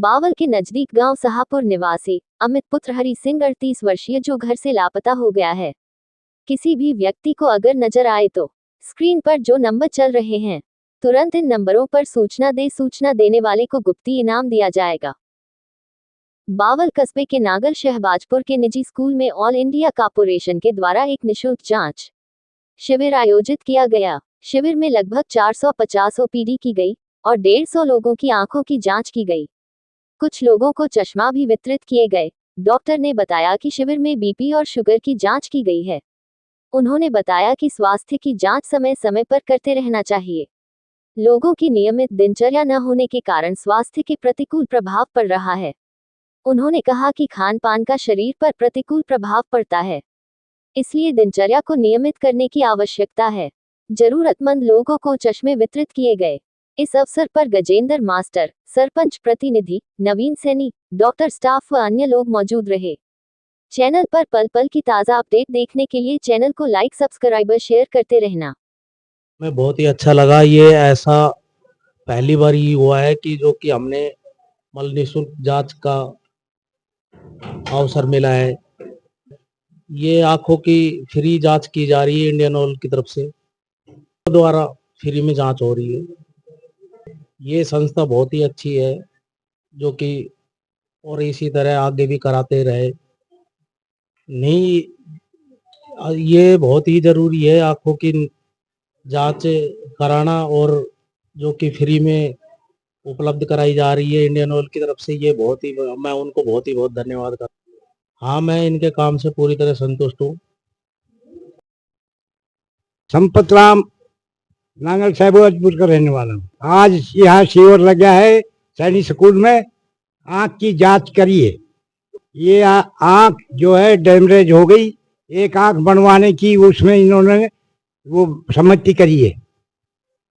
बावल के नजदीक गांव साहापुर निवासी अमित पुत्र हरि सिंह 38 वर्षीय जो घर से लापता हो गया है। किसी भी व्यक्ति को अगर नजर आए तो स्क्रीन पर जो नंबर चल रहे हैं तुरंत इन नंबरों पर सूचना देने वाले को गुप्ती इनाम दिया जाएगा। बावल कस्बे के नागल शहबाजपुर के निजी स्कूल में ऑल इंडिया कॉर्पोरेशन के द्वारा एक निशुल्क जांच शिविर आयोजित किया गया। शिविर में लगभग 450 ओपीडी की गई और 150 लोगों की आंखों की जांच की गई। कुछ लोगों को चश्मा भी वितरित किए गए। डॉक्टर ने बताया कि शिविर में बीपी और शुगर की जांच की गई है। उन्होंने बताया कि स्वास्थ्य की जांच समय समय पर करते रहना चाहिए। लोगों की नियमित दिनचर्या न होने के कारण स्वास्थ्य के प्रतिकूल प्रभाव पड़ रहा है। उन्होंने कहा कि खान पान का शरीर पर प्रतिकूल प्रभाव पड़ता है, इसलिए दिनचर्या को नियमित करने की आवश्यकता है। जरूरतमंद लोगों को चश्मे वितरित किए गए। इस अवसर पर गजेंद्र मास्टर, सरपंच प्रतिनिधि, नवीन सैनी, डॉक्टर, स्टाफ व अन्य लोग मौजूद रहे। चैनल पर पल पल की ताज़ा अपडेट देखने के लिए चैनल को लाइक, सब्सक्राइब व शेयर करते रहना। मैं बहुत ही अच्छा लगा। ये ऐसा पहली बार ही हुआ है कि जो कि हमने निःशुल्क जांच का अवसर मिला है। ये आंखों की फ्री जांच की जा रही है इंडियन ऑयल की तरफ से, द्वारा फ्री में जांच हो रही है। ये संस्था बहुत ही अच्छी है जो कि और इसी तरह आगे भी कराते रहे। नहीं, ये बहुत ही जरूरी है आंखों की जांच कराना, और जो कि फ्री में उपलब्ध कराई जा रही है इंडियन ऑयल की तरफ से। ये मैं उनको बहुत धन्यवाद करता हूँ। हाँ, मैं इनके काम से पूरी तरह संतुष्ट हूँ। संपत राम, नांगल शहबाजपुर का रहने वाला हूँ। आज यहाँ शिविर लगा है सैनिक स्कूल में, आँख की जांच करिए। ये आँख जो है डैमेज हो गई, एक आँख बनवाने की उसमें इन्होंने वो सम्मति करी है।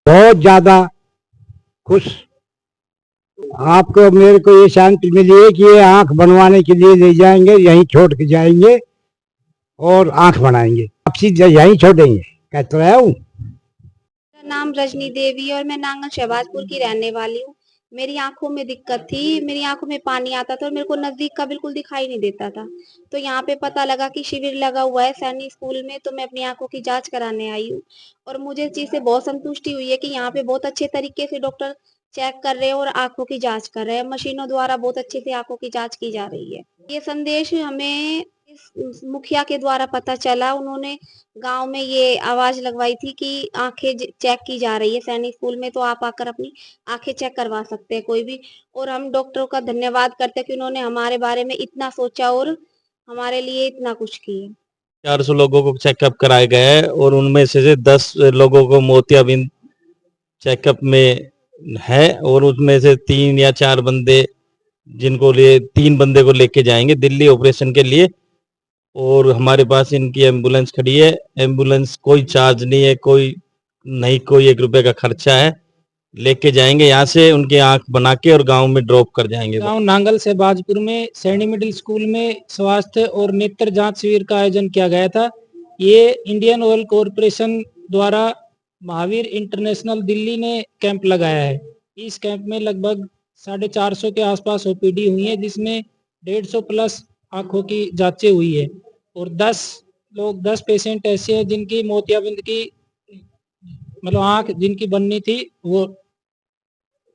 बहुत ज़्यादा खुश आपको, मेरे को ये शांति मिली है कि ये आँख बनवाने के लिए ले जाएंगे, यहीं छोड़ के जाएंगे और आँख बनाएंगे। आपसी यहीं छोड़ेंगे, कहते रहा हूँ। मेरा नाम रजनी देवी और मैं नांगल शहबाजपुर की रहने वाली हूँ। मेरी आंखों में दिक्कत थी, मेरी आंखों में पानी आता था और मेरे को नजदीक का बिल्कुल दिखाई नहीं देता था। तो यहाँ पे पता लगा कि शिविर लगा हुआ है सैनिक स्कूल में, तो मैं अपनी आंखों की जांच कराने आई हूँ। और मुझे इस चीज से बहुत संतुष्टि हुई है कि यहाँ पे बहुत अच्छे तरीके से डॉक्टर चेक कर रहे हैं और आंखों की जांच कर रहे हैं। मशीनों द्वारा बहुत अच्छे से आंखों की जांच की जा रही है। ये संदेश हमें इस मुखिया के द्वारा पता चला। उन्होंने गांव में ये आवाज लगवाई थी कि आंखें चेक की जा रही है सैनिक स्कूल में, तो आप आकर अपनी आंखें चेक करवा सकते हैं कोई भी। और हम डॉक्टरों का धन्यवाद करते हैं कि उन्होंने हमारे बारे में इतना सोचा और हमारे लिए इतना कुछ किया। 400 लोगों को चेकअप कराए गए हैं और उनमें से 10 लोगों को मोतियाबिंद चेकअप में है, और उसमें से 3 या 4 बंदे, जिनको लिए 3 बंदे को लेके जाएंगे दिल्ली ऑपरेशन के लिए। और हमारे पास इनकी एम्बुलेंस खड़ी है। एम्बुलेंस कोई चार्ज नहीं है, कोई 1 रुपए का खर्चा है। लेके जाएंगे यहाँ से, उनकी आंख बना के और गांव में ड्रॉप कर जाएंगे। गांव नांगल से बाजपुर में सैनी मिडिल स्कूल में स्वास्थ्य और नेत्र जांच शिविर का आयोजन किया गया था। ये इंडियन ऑयल कॉरपोरेशन द्वारा महावीर इंटरनेशनल दिल्ली ने कैंप लगाया है। इस कैंप में लगभग 450 के आसपास ओपीडी हुई है, जिसमें 150 प्लस आंखों की जांचें हुई है और 10 पेशेंट ऐसे हैं जिनकी मोतियाबिंद की आंख जिनकी बननी थी वो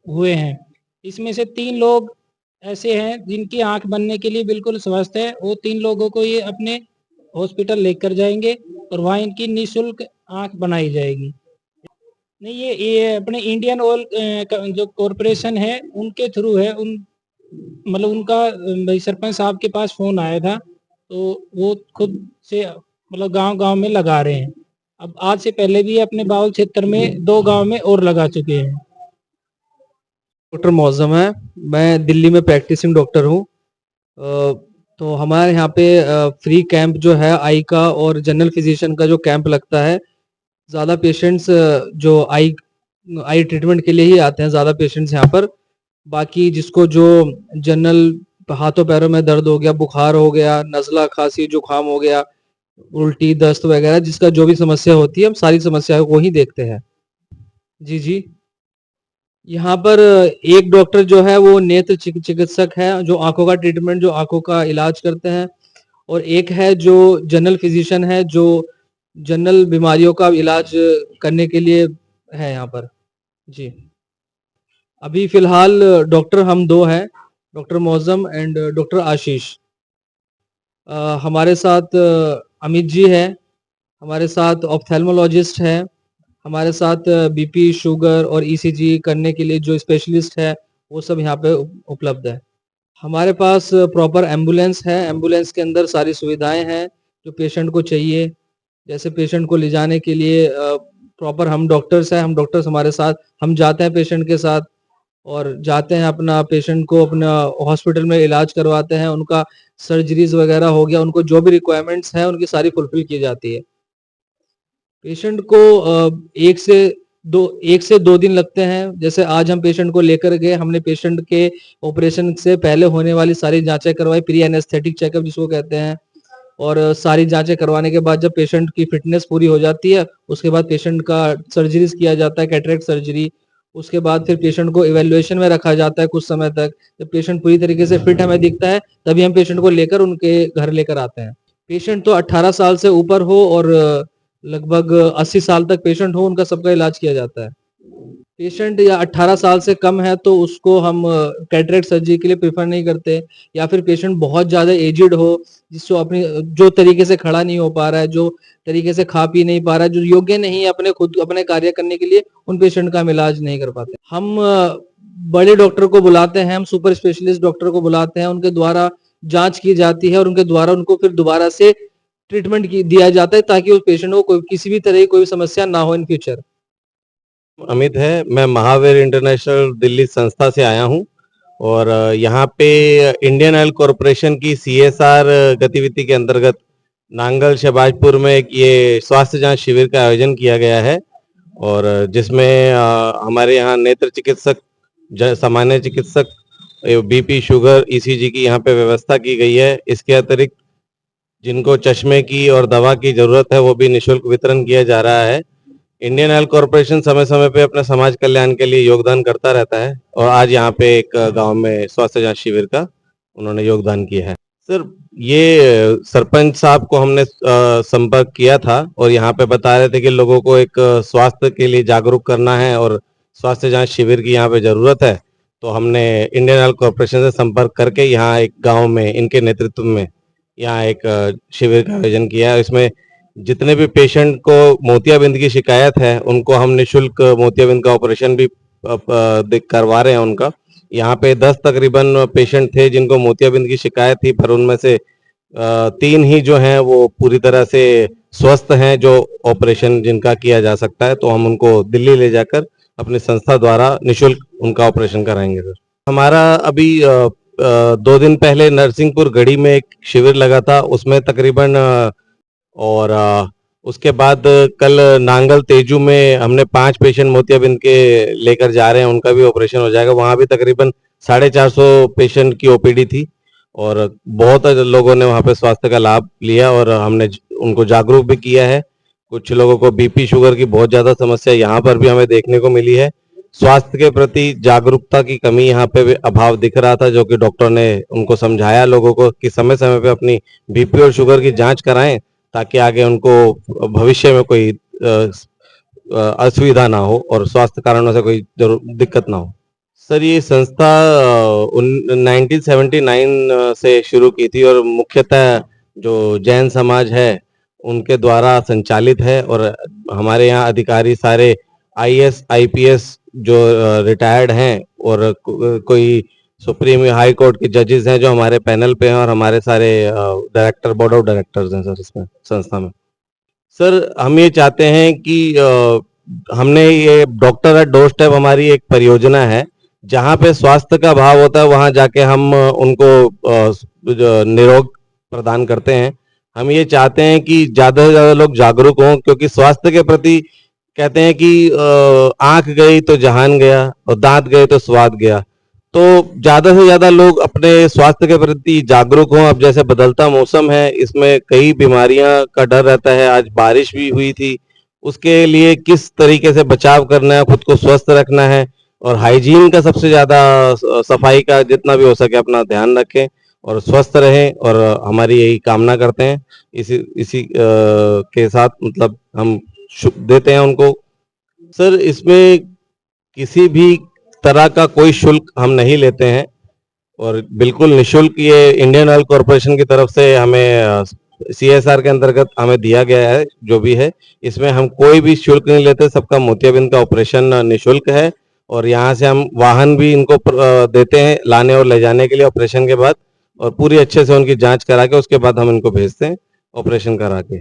हुए हैं। इसमें से 3 लोग ऐसे हैं जिनकी आंख बनने के लिए बिल्कुल स्वस्थ है। वो 3 लोगों को ये अपने हॉस्पिटल लेकर जाएंगे और वहाँ इनकी निःशुल्क आंख बनाई जाएगी। नहीं, ये अपने इंडियन ऑयल जो कॉरपोरेशन है उनके थ्रू है। उनका भाई सरपंच साहब के पास फोन आया था, तो वो खुद से गांव में लगा रहे हैं। अब आज से पहले भी अपने बावल क्षेत्र में 2 गांव में और लगा चुके हैं। डॉक्टर मौजम है, मैं दिल्ली में प्रैक्टिसिंग डॉक्टर हूँ। तो हमारे यहाँ पे फ्री कैंप जो है आई का और जनरल फिजिशियन का जो कैंप लगता है, ज़्यादा पेशेंट्स जो आई ट्रीटमेंट के लिए ही आते हैं, ज़्यादा पेशेंट्स यहाँ पर। बाकी जिसको जो जनरल हाथों पैरों में दर्द हो गया, बुखार हो गया, नज़ला, खांसी, जुकाम हो गया, उल्टी, दस्त वगैरह, जिसका जो भी समस्या होती है हम सारी समस्याओं को ही देखते हैं। जी। यहाँ पर एक डॉक्टर जो है वो नेत्र चिकित्सक है, जो आंखों का ट्रीटमेंट, जो आंखों का इलाज करते हैं, और एक है जो जनरल फिजिशियन है, जो जनरल बीमारियों का इलाज करने के लिए है यहाँ पर। जी, अभी फिलहाल डॉक्टर हम दो हैं, डॉक्टर मौजम एंड डॉक्टर आशीष। हमारे साथ अमित जी है, हमारे साथ ऑप्थेल्मोलॉजिस्ट है, हमारे साथ बीपी, शुगर और ईसीजी करने के लिए जो स्पेशलिस्ट है वो सब यहाँ पे उपलब्ध है। हमारे पास प्रॉपर एम्बुलेंस है, एम्बुलेंस के अंदर सारी सुविधाएं हैं जो पेशेंट को चाहिए। जैसे पेशेंट को ले जाने के लिए प्रॉपर हम डॉक्टर्स हैं, हम डॉक्टर्स हमारे साथ, हम जाते हैं पेशेंट के साथ और जाते हैं अपना पेशेंट को अपना हॉस्पिटल में इलाज करवाते हैं, उनका सर्जरीज वगैरह हो गया, उनको जो भी रिक्वायरमेंट्स हैं उनकी सारी फुलफिल की जाती है। पेशेंट को एक से दो दिन लगते हैं। जैसे आज हम पेशेंट को लेकर गए, हमने पेशेंट के ऑपरेशन से पहले होने वाली सारी जांचें करवाई, प्री एनेस्थेटिक चेकअप जिसको कहते हैं, और सारी जांचें करवाने के बाद जब पेशेंट की फिटनेस पूरी हो जाती है, उसके बाद पेशेंट का सर्जरीज किया जाता है, कैटरेक्ट सर्जरी। उसके बाद फिर पेशेंट को इवैल्यूएशन में रखा जाता है कुछ समय तक। जब पेशेंट पूरी तरीके से फिट हमें दिखता है, तभी हम पेशेंट को लेकर उनके घर लेकर आते हैं। पेशेंट तो 18 साल से ऊपर हो और लगभग 80 साल तक पेशेंट हो, उनका सबका इलाज किया जाता है। पेशेंट या 18 साल से कम है तो उसको हम कैटरेक्ट सर्जरी के लिए प्रेफर नहीं करते, या फिर पेशेंट बहुत ज़्यादा एजिड हो, जिसको अपनी जो तरीके से खड़ा नहीं हो पा रहा है, जो तरीके से खा पी नहीं पा रहा है, जो योग्य नहीं है अपने कार्य करने के लिए, उन पेशेंट का हम इलाज नहीं कर पाते। हम बड़े डॉक्टर को बुलाते हैं, हम सुपर स्पेशलिस्ट डॉक्टर को बुलाते हैं, उनके द्वारा जांच की जाती है और उनके द्वारा उनको फिर दोबारा से ट्रीटमेंट दिया जाता है, ताकि उस पेशेंट को किसी भी तरह की कोई समस्या ना हो इन फ्यूचर। अमित है, मैं महावीर इंटरनेशनल दिल्ली संस्था से आया हूं और यहाँ पे इंडियन ऑयल कॉरपोरेशन की सीएसआर गतिविधि के अंतर्गत नांगल शहबाजपुर में एक ये स्वास्थ्य जांच शिविर का आयोजन किया गया है, और जिसमें हमारे यहाँ नेत्र चिकित्सक, सामान्य चिकित्सक, बीपी, शुगर, ईसीजी की यहाँ पे व्यवस्था की गई है। इसके अतिरिक्त जिनको चश्मे की और दवा की जरूरत है वो भी निःशुल्क वितरण किया जा रहा है। इंडियन ऑयल कॉरपोरेशन समय समय पे अपने समाज कल्याण के लिए योगदान करता रहता है, और आज यहाँ पे एक गांव में स्वास्थ्य जांच शिविर का उन्होंने योगदान किया है। सर, ये सरपंच साहब को हमने संपर्क किया था और यहाँ पे बता रहे थे कि लोगों को एक स्वास्थ्य के लिए जागरूक करना है और स्वास्थ्य जांच शिविर की यहाँ पे जरूरत है। तो हमने इंडियन ऑयल कॉरपोरेशन से संपर्क करके यहाँ एक गाँव में इनके नेतृत्व में यहाँ एक शिविर का आयोजन किया है। इसमें जितने भी पेशेंट को मोतियाबिंद की शिकायत है उनको हम निःशुल्क मोतियाबिंद का ऑपरेशन भी करवा रहे हैं उनका। यहाँ पे 10 तकरीबन पेशेंट थे जिनको मोतियाबिंद की शिकायत थी, पर उनमें से 3 ही जो हैं वो पूरी तरह से स्वस्थ हैं, जो ऑपरेशन जिनका किया जा सकता है। तो हम उनको दिल्ली ले जाकर अपनी संस्था द्वारा निःशुल्क उनका ऑपरेशन कराएंगे। सर, हमारा अभी 2 दिन पहले नरसिंहपुर गढ़ी में एक शिविर लगा था, उसमें तकरीबन और उसके बाद कल नांगल तेजू में हमने 5 पेशेंट मोतियाबिंद के लेकर जा रहे हैं, उनका भी ऑपरेशन हो जाएगा। वहाँ भी तकरीबन 450 पेशेंट की ओपीडी थी और बहुत लोगों ने वहाँ पे स्वास्थ्य का लाभ लिया और हमने उनको जागरूक भी किया है। कुछ लोगों को बीपी, शुगर की बहुत ज्यादा समस्या यहाँ पर भी हमें देखने को मिली है। स्वास्थ्य के प्रति जागरूकता की कमी यहाँ पे अभाव दिख रहा था, जो कि डॉक्टर ने उनको समझाया लोगों को कि समय समय पे अपनी बीपी और शुगर की जांच कराएं, ताकि आगे उनको भविष्य में कोई असुविधा ना हो और स्वास्थ्य कारणों से कोई दिक्कत ना हो। सर, ये संस्था 1979 से शुरू की थी और मुख्यतः जो जैन समाज है उनके द्वारा संचालित है, और हमारे यहाँ अधिकारी सारे आईएएस, आईपीएस जो रिटायर्ड हैं और कोई सुप्रीम हाई कोर्ट के जजेस हैं जो हमारे पैनल पे हैं, और हमारे सारे डायरेक्टर, बोर्ड ऑफ डायरेक्टर्स हैं सर इसमें संस्था में। सर, हम ये चाहते हैं कि हमने ये डॉक्टर एट डोर स्टेप हमारी एक परियोजना है, जहाँ पे स्वास्थ्य का अभाव होता है वहाँ जाके हम उनको निरोग प्रदान करते हैं। हम ये चाहते हैं कि ज्यादा से ज्यादा लोग जागरूक हों, क्योंकि स्वास्थ्य के प्रति कहते हैं कि आंख गई तो जहान गया और दांत गए तो स्वाद गया। तो ज्यादा से ज्यादा लोग अपने स्वास्थ्य के प्रति जागरूक हों। अब जैसे बदलता मौसम है, इसमें कई बीमारियां का डर रहता है। आज बारिश भी हुई थी, उसके लिए किस तरीके से बचाव करना है, खुद को स्वस्थ रखना है, और हाइजीन का सबसे ज़्यादा सफाई का जितना भी हो सके अपना ध्यान रखें और स्वस्थ रहें, और हमारी यही कामना करते हैं। इसी के साथ मतलब हम शुभ देते हैं उनको। सर, इसमें किसी भी तरह का कोई शुल्क हम नहीं लेते हैं और बिल्कुल निःशुल्क ये इंडियन ऑयल कॉरपोरेशन की तरफ से हमें CSR के अंतर्गत हमें दिया गया है। जो भी है इसमें हम कोई भी शुल्क नहीं लेते, सबका मोतियाबिंद का ऑपरेशन निःशुल्क है और यहाँ से हम वाहन भी इनको देते हैं लाने और ले जाने के लिए ऑपरेशन के बाद, और पूरी अच्छे से उनकी जांच करा के उसके बाद हम इनको भेजते हैं ऑपरेशन करा के।